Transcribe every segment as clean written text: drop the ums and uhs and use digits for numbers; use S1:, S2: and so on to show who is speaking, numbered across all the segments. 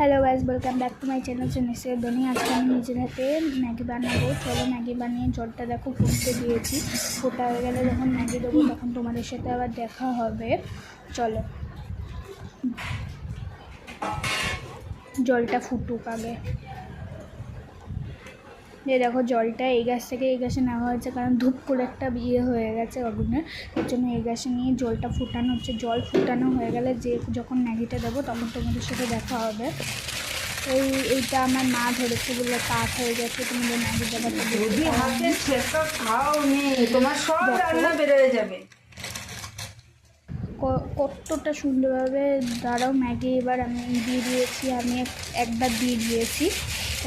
S1: Hello guys, welcome back to my channel से बनी। आज के আমি নিজের হাতে ম্যাগি বানাবো। চলো ম্যাগি বানিয়ে জলটা দেখো ফুটতে দিয়েছি। ফোটা হয়ে গেলে যখন ম্যাগি দেবো তখন তোমাদের সাথে আবার দেখা হবে। চলো জলটা ফুটুক আগে। ये देखो জলটা এই গ্যাস থেকে এই গ্যাসে নেওয়া হয়েছে, কারণ ধূপ করে একটা বিয়ে হয়ে গেছে আগুনে, এর জন্য এই গ্যাসে নিয়ে জলটা ফুটানো হচ্ছে। জল ফুটানো হয়ে গেলে যে যখন ম্যাগিটা দেবো তখন তোমাদের সাথে দেখা হবে। এইটা আমার মা ধরেছে বলে কাঠ হয়ে গেছে। তোমাদের ম্যাগি দেওয়াটা
S2: যদি হাতে ছেঁকা খাও নেই তোমার সব রান্না বেরোয় যাবে।
S1: কতটা সুন্দরভাবে দাঁড়াও ম্যাগি এবার আমি দিয়ে দিয়েছি। আমি একবার দিয়ে দিয়েছি,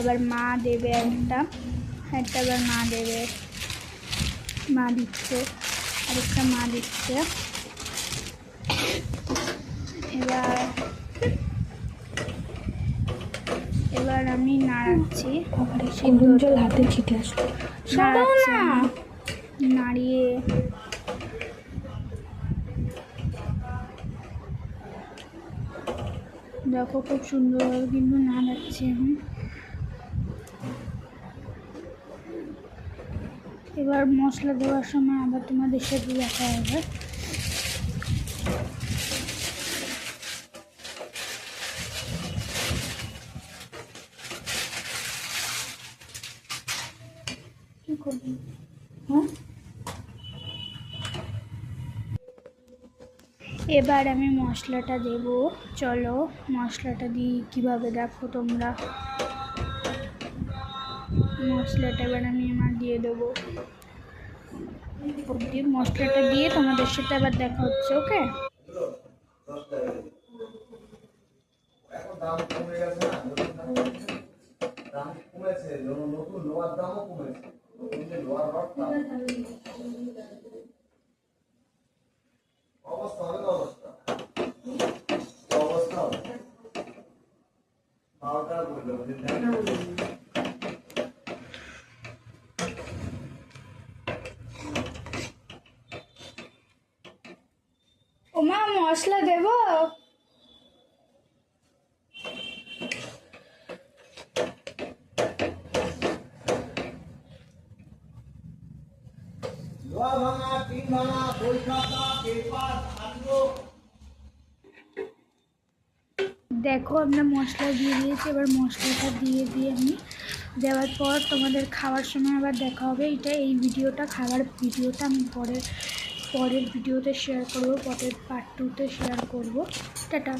S1: এবার মা দেবে একটা এবার মা দেবে, মা দিচ্ছে, আরেকটা মা দিচ্ছে। এবার আমি নাড়াচ্ছি,
S2: জল হাতে ছিটে আসলো,
S1: নাড়িয়ে দেখো খুব সুন্দরভাবে কিন্তু নাড়াচ্ছি আমি। এবার মশলা দেওয়ার সময় আবার তোমাদের সাথে দেখা হবে। কি করবি? হ্যাঁ, এবার আমি মশলাটা দেব। চলো মশলাটা দিই কীভাবে দেখো তোমরা। মশলাটা এবার আমি আমার দিয়ে দেবো। মশলাটা দিয়ে তোমাদের সাথে আবার দেখা হচ্ছে। ওকে, ওমা মশলা দেব। দেখো আমরা মশলা দিয়ে দিয়েছি। এবার মশলাটা দিয়ে আমি দেওয়ার পর তোমাদের খাওয়ার সময় আবার দেখা হবে। এই ভিডিওটা খাবার ভিডিওটা আমি পরের ভিডিওতে শেয়ার করব, পরের পার্ট 2তে শেয়ার করব। টাটা।